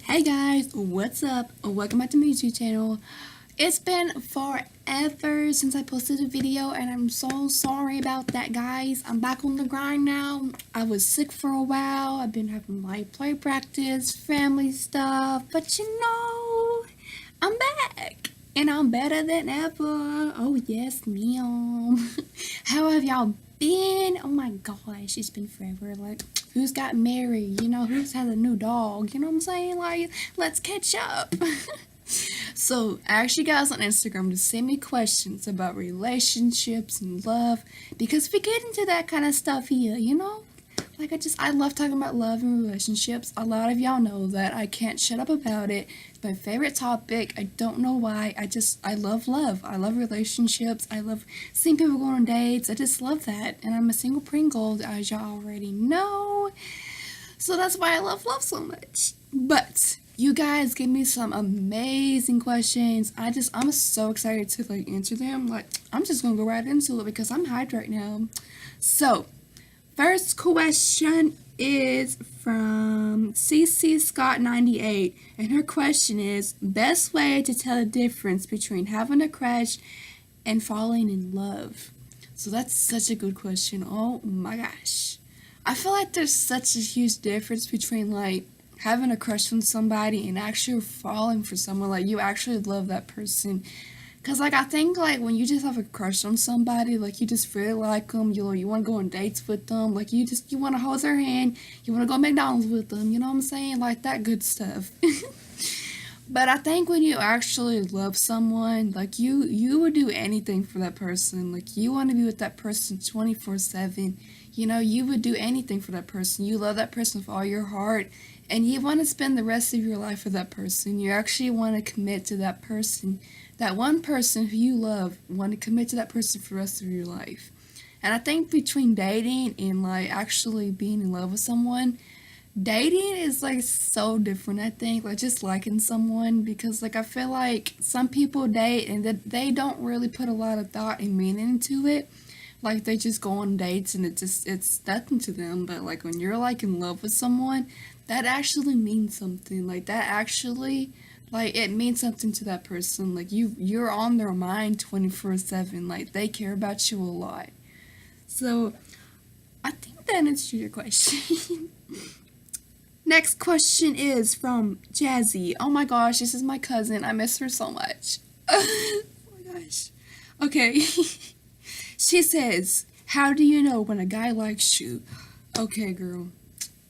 Hey guys, what's up? Welcome back to my YouTube channel. It's been forever since I posted a video and I'm so sorry about that, guys. I'm back on the grind now. I was sick for a while. I've been having like play practice, family stuff, but I'm back and I'm better than ever. Oh yes, ma'am. How have y'all been? Oh my gosh, it's been forever. Like, who's got married? Who's had a new dog? You know what I'm saying? Like, let's catch up. So, I asked you guys on Instagram to send me questions about relationships and love because we get into that kind of stuff here. Like, I love talking about love and relationships. A lot of y'all know that I can't shut up about it. It's my favorite topic. I don't know why. I love love. I love relationships. I love seeing people go on dates. I just love that. And I'm a single Pringle, as y'all already know. So that's why I love love so much. But you guys gave me some amazing questions. I'm so excited to answer them. Like, I'm just gonna go right into it because I'm hyped right now. So, first question is from CC Scott 98, and her question is, best way to tell the difference between having a crush and falling in love? So that's such a good question. Oh my gosh. I feel like there's such a huge difference between having a crush on somebody and actually falling for someone. Like, you actually love that person. Cause I think when you just have a crush on somebody, you just really like them, you want to go on dates with them, you want to hold their hand, you want to go to McDonald's with them, you know what I'm saying, like that good stuff. But I think when you actually love someone, you would do anything for that person. You want to be with that person 24/7. You would do anything for that person. You love that person with all your heart, and you want to spend the rest of your life with that person. You actually want to commit to that person. That one person who you love, want to commit to that person for the rest of your life. And I think between dating and actually being in love with someone, dating is so different. I think just liking someone, because I feel like some people date and that they don't really put a lot of thought and meaning into it. They just go on dates and it's nothing to them. But when you're in love with someone, that actually means something. That actually it means something to that person. You're on their mind 24/7. They care about you a lot. So I think that answers your question. Next question is from Jazzy. Oh my gosh, this is my cousin. I miss her so much. Oh my gosh. Okay. She says, how do you know when a guy likes you? Okay, girl.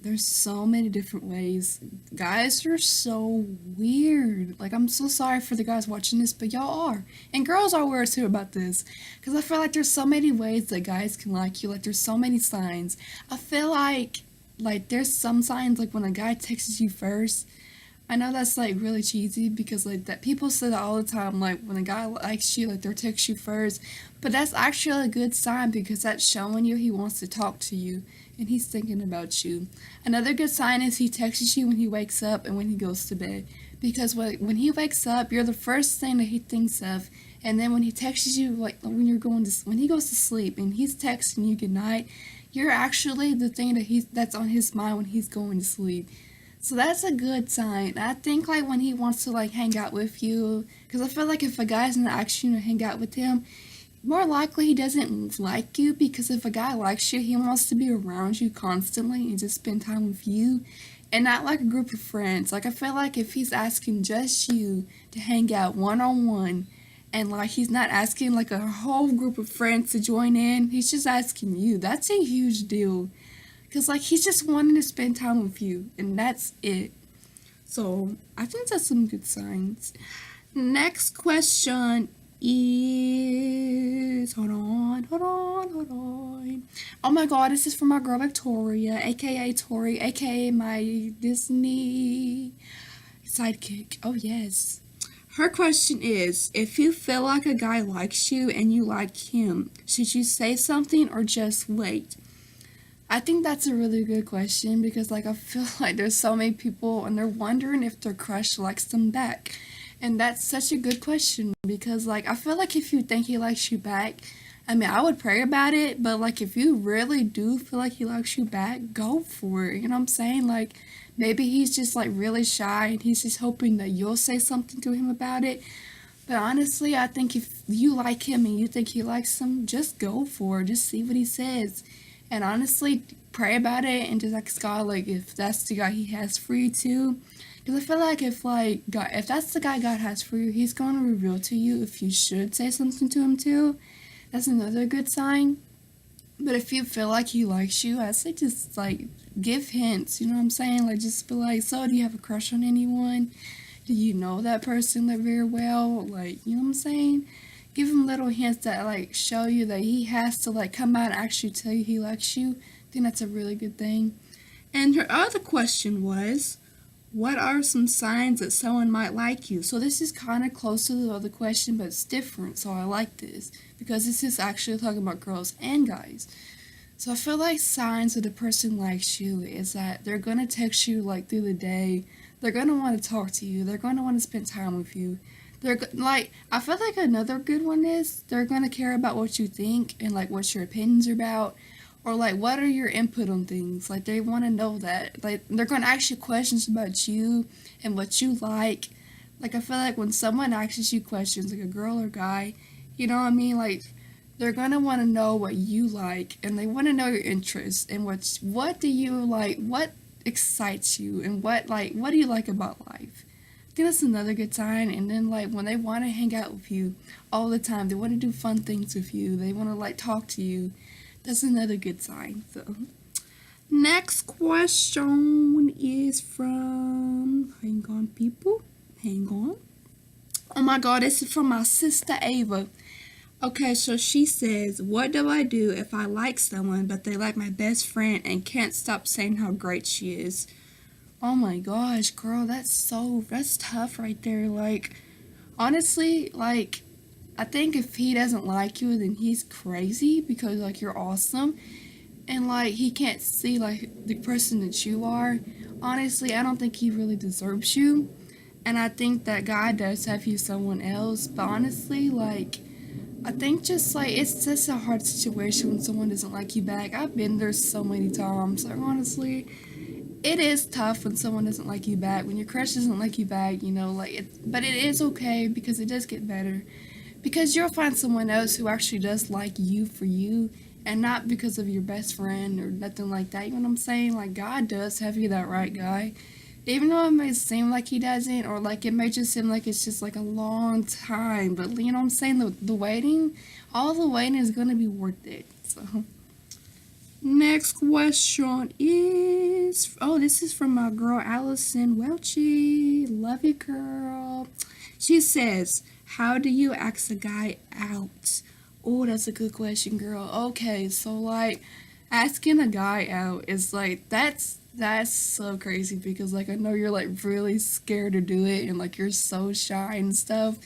There's so many different ways. Guys are so weird. I'm so sorry for the guys watching this, but y'all are. And girls are weird too about this. Because I feel like there's so many ways that guys can like you. There's so many signs. I feel like there's some signs when a guy texts you first. I know that's really cheesy because that people say that all the time, when a guy likes you, they'll text you first. But that's actually a good sign because that's showing you he wants to talk to you and he's thinking about you. Another good sign is he texts you when he wakes up and when he goes to bed. Because when he wakes up, you're the first thing that he thinks of. And then when he texts you, when he goes to sleep and he's texting you goodnight, you're actually the thing that's on his mind when he's going to sleep. So that's a good sign. I think when he wants to hang out with you, because I feel if a guy's not asking you to hang out with him, more likely he doesn't like you, because if a guy likes you, he wants to be around you constantly and just spend time with you and not a group of friends. I feel if he's asking just you to hang out one-on-one and he's not asking a whole group of friends to join in, he's just asking you, that's a huge deal. Because he's just wanting to spend time with you, and that's it. So I think that's some good signs. Next question is, hold on. Oh my god, this is from my girl Victoria, aka Tori, aka my Disney sidekick. Oh yes. Her question is, if you feel like a guy likes you and you like him, should you say something or just wait? I think that's a really good question because I feel there's so many people and they're wondering if their crush likes them back. And that's such a good question because I feel if you think he likes you back, I mean, I would pray about it, but like if you really do feel like he likes you back, go for it. You know what I'm saying? Like maybe he's just like really shy and he's just hoping that you'll say something to him about it. But honestly, I think if you like him and you think he likes him, just go for it. Just see what he says. And honestly, pray about it and just ask God, like, if that's the guy he has for you too. Because I feel like if that's the guy God has for you, he's going to reveal to you if you should say something to him too. That's another good sign. But if you feel like he likes you, I say just like give hints. You know what I'm saying? Like just be like, so do you have a crush on anyone? Do you know that person like very well? Like, you know what I'm saying? Give him little hints that like show you that he has to like come out and actually tell you he likes you. I think that's a really good thing. And her other question was, what are some signs that someone might like you? So this is kind of close to the other question, but it's different. So I like this because this is actually talking about girls and guys. So I feel like signs that a person likes you is that they're going to text you like through the day. They're going to want to talk to you. They're going to want to spend time with you. Like, I feel like another good one is they're going to care about what you think and like what your opinions are about, or like what are your input on things. Like they want to know that. Like they're going to ask you questions about you and what you like. Like I feel like when someone asks you questions, like a girl or guy, you know what I mean? Like they're going to want to know what you like and they want to know your interests and what do you like, what excites you and what do you like about life. I think that's another good sign. And then like when they want to hang out with you all the time, they want to do fun things with you, they want to like talk to you, that's another good sign. So next question is from, hang on people, hang on. Oh my god, this is from my sister Ava. Okay, so she says, what do I do if I like someone but they like my best friend and can't stop saying how great she is? Oh my gosh, girl, that's tough right there. Like, honestly, like, I think if he doesn't like you, then he's crazy because, like, you're awesome. And, like, he can't see, like, the person that you are. Honestly, I don't think he really deserves you. And I think that God does have you someone else. But honestly, like, I think just like it's just a hard situation when someone doesn't like you back. I've been there so many times. Like honestly, it is tough when someone doesn't like you back. When your crush doesn't like you back, you know, like but it is okay because it does get better. Because you'll find someone else who actually does like you for you and not because of your best friend or nothing like that. You know what I'm saying? Like God does have you that right guy. Even though it may seem like he doesn't, or like it may just seem like it's just like a long time, but you know what I'm saying? The waiting, all the waiting is gonna be worth it. So, next question is, oh, this is from my girl Allison Welchie. Love you, girl. She says, how do you ask a guy out? Oh, that's a good question, girl. Okay, so like asking a guy out is like that's so crazy because like I know you're like really scared to do it and like you're so shy and stuff.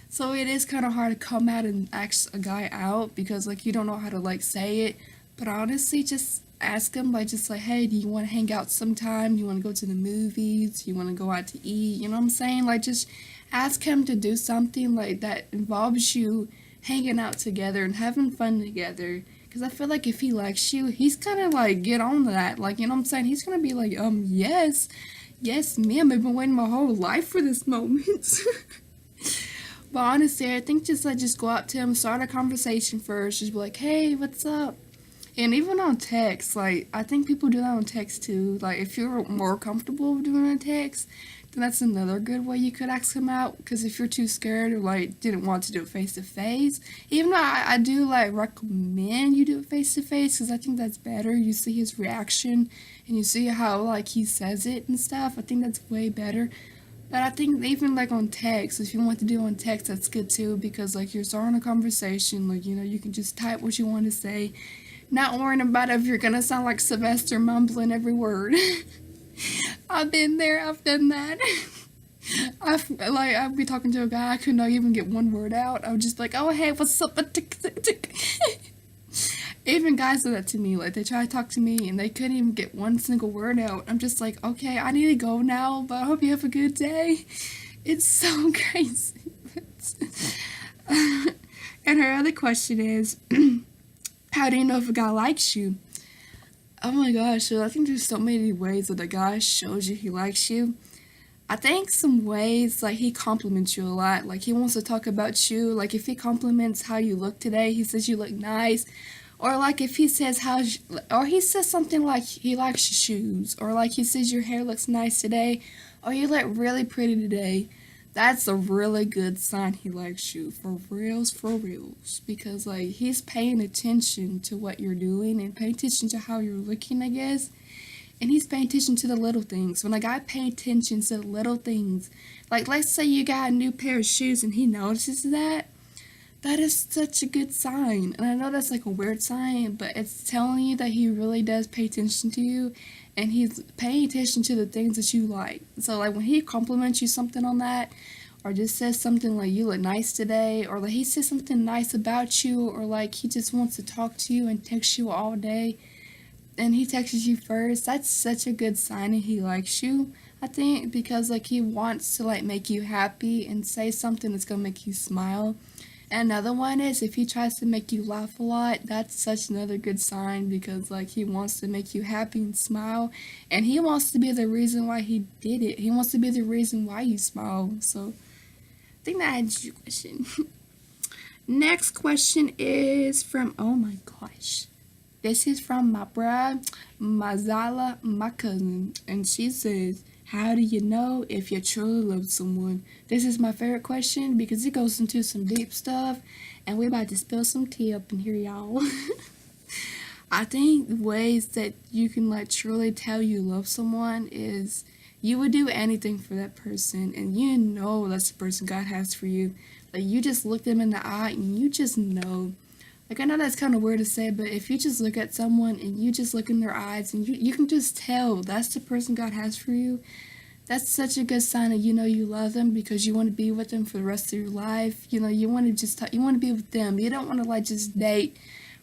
So it is kind of hard to come out and ask a guy out because like you don't know how to like say it. But honestly, just ask him like just like, hey, do you want to hang out sometime? Do you want to go to the movies? Do you want to go out to eat? You know what I'm saying? Like just ask him to do something like that involves you hanging out together and having fun together. Because I feel like if he likes you, he's gonna like get on to that. Like, you know what I'm saying? He's gonna be like, yes, yes, ma'am, I've been waiting my whole life for this moment. But honestly, I think just go up to him, start a conversation first. Just be like, hey, what's up? And even on text, like, I think people do that on text too. Like, if you're more comfortable doing it on text, then that's another good way you could ask him out. Because if you're too scared or, like, didn't want to do it face to face, even though I do, like, recommend you do it face to face, because I think that's better. You see his reaction and you see how, like, he says it and stuff. I think that's way better. But I think even, like, on text, if you want to do it on text, that's good too. Because, like, you're starting a conversation. Like, you know, you can just type what you want to say. Not worrying about if you're gonna sound like Sylvester mumbling every word. I've been there, I've done that. I'd be talking to a guy, I could not even get one word out. I was just like, oh hey, what's up? Even guys do that to me. Like they try to talk to me and they couldn't even get one single word out. I'm just like, okay, I need to go now, but I hope you have a good day. It's so crazy. And her other question is, how do you know if a guy likes you? Oh my gosh, so I think there's so many ways that a guy shows you he likes you. I think some ways, like he compliments you a lot. Like he wants to talk about you. Like if he compliments how you look today, he says you look nice. Or like if he says or he says something like he likes your shoes. Or like he says your hair looks nice today. Or you look really pretty today. That's a really good sign he likes you. For reals, for reals. Because like he's paying attention to what you're doing and paying attention to how you're looking, I guess. And he's paying attention to the little things. When a guy pays attention to the little things, like let's say you got a new pair of shoes and he notices that, that is such a good sign. And I know that's like a weird sign, but it's telling you that he really does pay attention to you and he's paying attention to the things that you like. So like when he compliments you something on that, or just says something like you look nice today, or like he says something nice about you, or like he just wants to talk to you and text you all day, and he texts you first, that's such a good sign that he likes you, I think, because like he wants to like make you happy and say something that's gonna make you smile. And another one is if he tries to make you laugh a lot, that's such another good sign because like he wants to make you happy and smile, and he wants to be the reason why he did it. He wants to be the reason why you smile. So I think that answers your question. Next question is from, oh my gosh. This is from my bruh, Mazala, my cousin, and she says, how do you know if you truly love someone? This is my favorite question because it goes into some deep stuff, and we're about to spill some tea up in here, y'all. I think ways that you can like truly tell you love someone is you would do anything for that person, and you know that's the person God has for you. Like you just look them in the eye and you just know. Like I know that's kind of weird to say, but if you just look at someone and you just look in their eyes and you can just tell that's the person God has for you, that's such a good sign that you know you love them because you want to be with them for the rest of your life. You know, you want to just you want to be with them. You don't want to like just date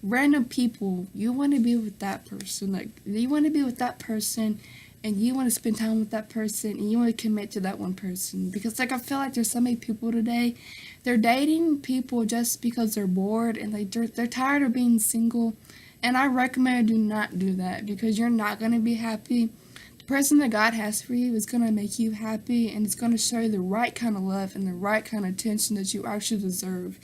random people. You want to be with that person. Like you want to be with that person, and you want to spend time with that person, and you want to commit to that one person. Because like I feel like there's so many people today, they're dating people just because they're bored and they're tired of being single. And I recommend do not do that because you're not going to be happy. The person that God has for you is going to make you happy, and it's going to show you the right kind of love and the right kind of attention that you actually deserve.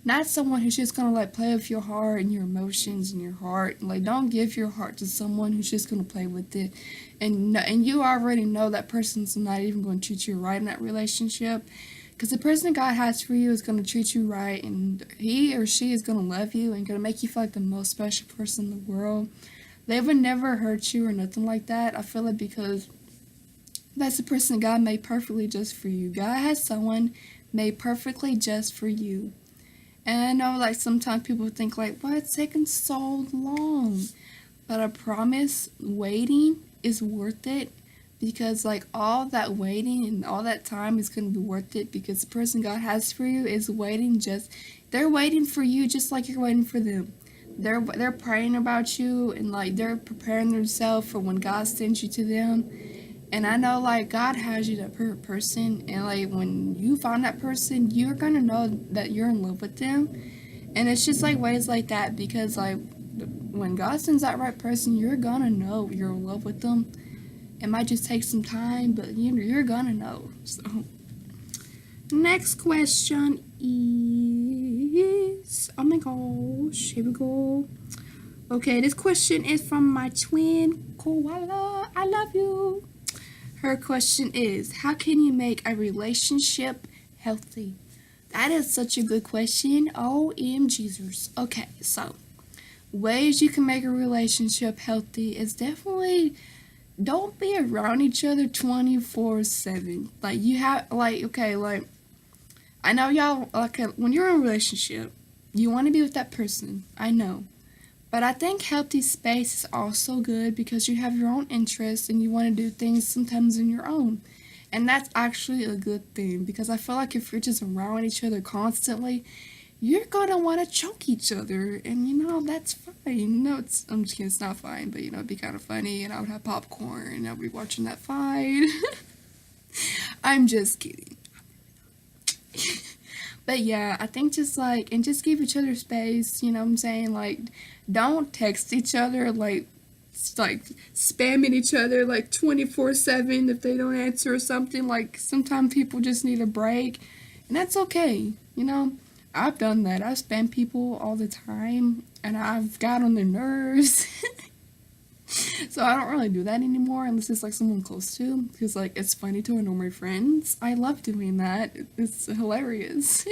Not someone who's just going to like play with your heart and your emotions and your heart. Like don't give your heart to someone who's just going to play with it. And you already know that person's not even going to treat you right in that relationship. Because the person God has for you is going to treat you right, and he or she is going to love you and going to make you feel like the most special person in the world. They would never hurt you or nothing like that. I feel like because that's the person God made perfectly just for you. God has someone made perfectly just for you. And I know like sometimes people think like, why it's taking so long? But I promise waiting is worth it. Because like all that waiting and all that time is going to be worth it because the person God has for you is waiting they're waiting for you just like you're waiting for them. They're praying about you and like they're preparing themselves for when God sends you to them. And I know like God has you that perfect person, and like when you find that person, you're going to know that you're in love with them. And it's just like ways like that because like when God sends that right person, you're going to know you're in love with them. It might just take some time, but you're gonna know. So, next question is, oh my gosh, here we go. Okay, this question is from my twin, Koala. I love you. Her question is, how can you make a relationship healthy? That is such a good question. OM Jesus. Okay, so ways you can make a relationship healthy is definitely don't be around each other 24/7. Like you have like okay, like I know y'all like when you're in a relationship, you want to be with that person. I know. But I think healthy space is also good because you have your own interests and you want to do things sometimes on your own. And that's actually a good thing because I feel like if you're just around each other constantly, you're gonna want to choke each other, and that's fine. No, I'm just kidding, it's not fine, but it'd be kind of funny, and I would have popcorn, and I'd be watching that fight. I'm just kidding. But yeah, I think just like, and just give each other space, you know what I'm saying? Like, don't text each other like spamming each other like 24/7 if they don't answer or something. Like, sometimes people just need a break, and that's okay, you know? I've done that. I spam people all the time, and I've got on their nerves. So I don't really do that anymore unless it's like someone close to, because like it's funny to annoy my friends. I love doing that. It's hilarious.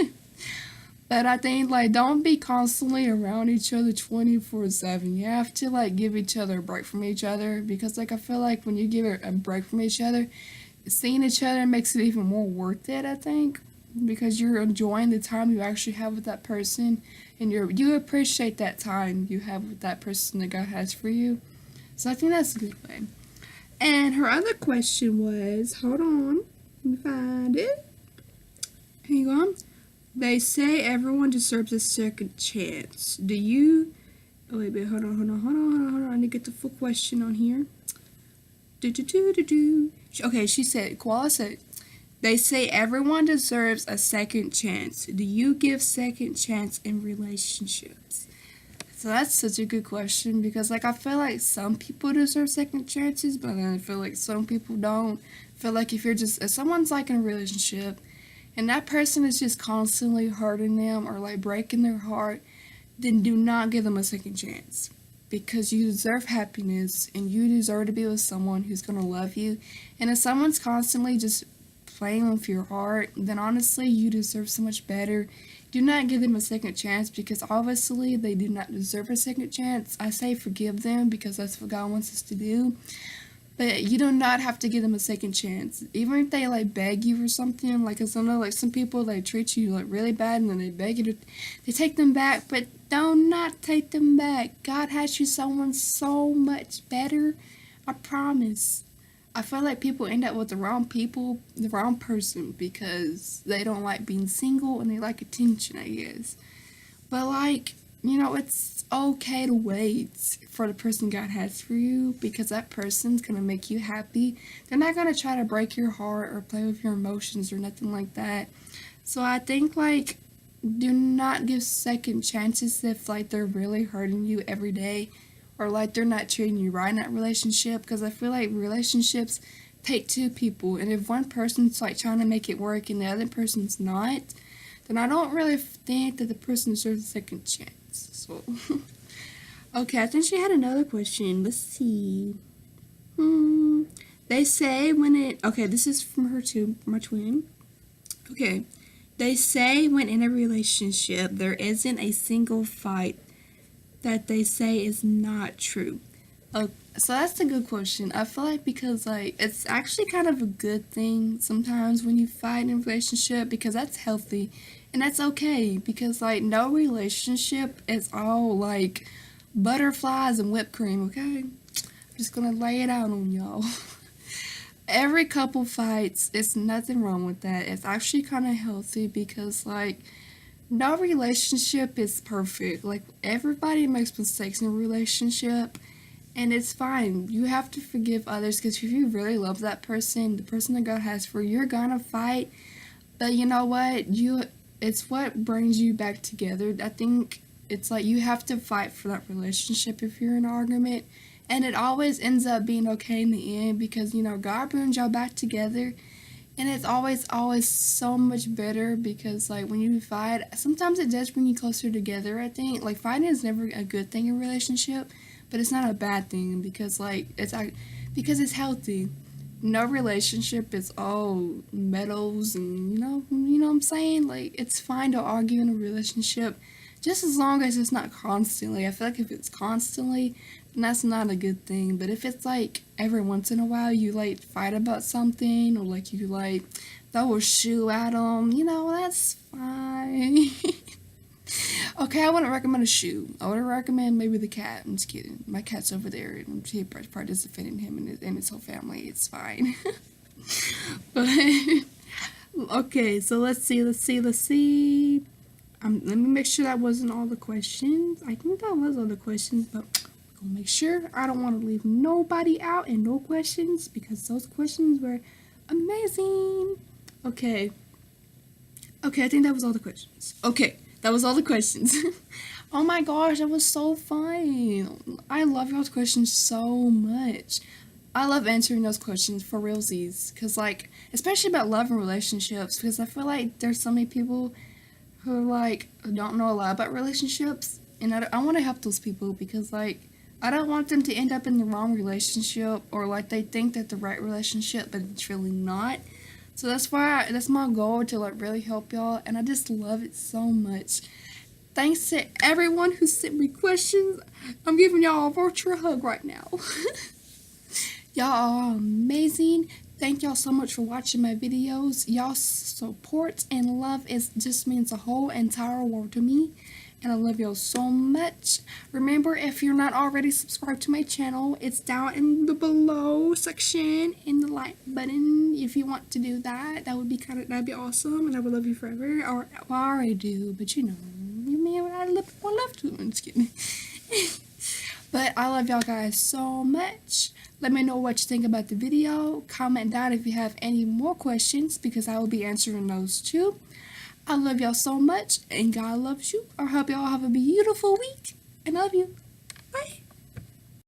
But I think like don't be constantly around each other 24/7. You have to like give each other a break from each other, because like I feel like when you give a break from each other, seeing each other makes it even more worth it, I think, because you're enjoying the time you actually have with that person, and you appreciate that time you have with that person that God has for you. So I think that's a good way. And her other question was, hold on, let me find it. Hang on. They say everyone deserves a second chance. Do you? Oh wait, hold on. I need to get the full question on here. Okay, she said, Koala said, they say everyone deserves a second chance. Do you give second chance in relationships? So that's such a good question, because like I feel like some people deserve second chances, but then I feel like some people don't. I feel like if someone's like in a relationship and that person is just constantly hurting them or like breaking their heart, then do not give them a second chance, because you deserve happiness and you deserve to be with someone who's going to love you. And if someone's constantly just playing with your heart, then honestly you deserve so much better. Do not give them a second chance, because obviously they do not deserve a second chance. I say forgive them because that's what God wants us to do. But you do not have to give them a second chance. Even if they like beg you for something, like, cause I know like some people, they treat you like really bad and then they beg you to, they take them back, but do not take them back. God has you someone so much better. I promise. I feel like people end up with the wrong people, the wrong person, because they don't like being single and they like attention, I guess. But like, it's okay to wait for the person God has for you, because that person's gonna make you happy. They're not gonna try to break your heart or play with your emotions or nothing like that. So I think like, do not give second chances if like they're really hurting you every day, or like they're not treating you right in that relationship, because I feel like relationships take two people, and if one person's like trying to make it work and the other person's not, then I don't really think that the person deserves a second chance. So okay, I think she had another question. Let's see. They say okay, this is from her too, my twin. Okay, they say when in a relationship there isn't a single fight, that they say is not true. So that's a good question. I feel like, because like it's actually kind of a good thing sometimes when you fight in a relationship, because that's healthy and that's okay, because like no relationship is all like butterflies and whipped cream, okay? I'm just gonna lay it out on y'all. Every couple fights, it's nothing wrong with that. It's actually kind of healthy, because like no relationship is perfect. Like, everybody makes mistakes in a relationship, and it's fine. You have to forgive others, because if you really love that person, the person that God has for you, you're gonna fight. But you know what? It's what brings you back together. I think it's like you have to fight for that relationship if you're in an argument, and it always ends up being okay in the end, because God brings y'all back together. And it's always so much better, because like when you fight, sometimes it does bring you closer together, I think. Like, fighting is never a good thing in a relationship, but it's not a bad thing, because like because it's healthy. No relationship is all medals, and you know what I'm saying? Like, it's fine to argue in a relationship, just as long as it's not constantly. I feel like if it's constantly, then that's not a good thing. But if it's like every once in a while you like fight about something, or like you like throw a shoe at them, that's fine. Okay, I wouldn't recommend a shoe. I would recommend maybe the cat. I'm just kidding. My cat's over there, and he probably is defending him and his whole family. It's fine. But okay, so let's see. Let me make sure that wasn't all the questions. I think that was all the questions, but I'm gonna make sure. I don't want to leave nobody out and no questions, because those questions were amazing. Okay. Okay, I think that was all the questions. Okay, that was all the questions. Oh my gosh, that was so fun. I love y'all's questions so much. I love answering those questions for realsies. Because, like, especially about love and relationships. Because I feel like there's so many people who, like, don't know a lot about relationships. And I want to help those people because, like, I don't want them to end up in the wrong relationship or, like, they think that the right relationship, but it's really not. So that's my goal to, like, really help y'all. And I just love it so much. Thanks to everyone who sent me questions. I'm giving y'all a virtual hug right now. Y'all are amazing. Thank y'all so much for watching my videos. Y'all's support and love just means the whole entire world to me. And I love y'all so much. Remember, if you're not already subscribed to my channel, it's down in the below section in the like button. If you want to do that, that'd be awesome, and I would love you forever. Or well, I already do, but you know, you may I love to. I'm just kidding. But I love y'all guys so much. Let me know what you think about the video. Comment down if you have any more questions because I will be answering those too. I love y'all so much and God loves you. I hope y'all have a beautiful week and I love you. Bye.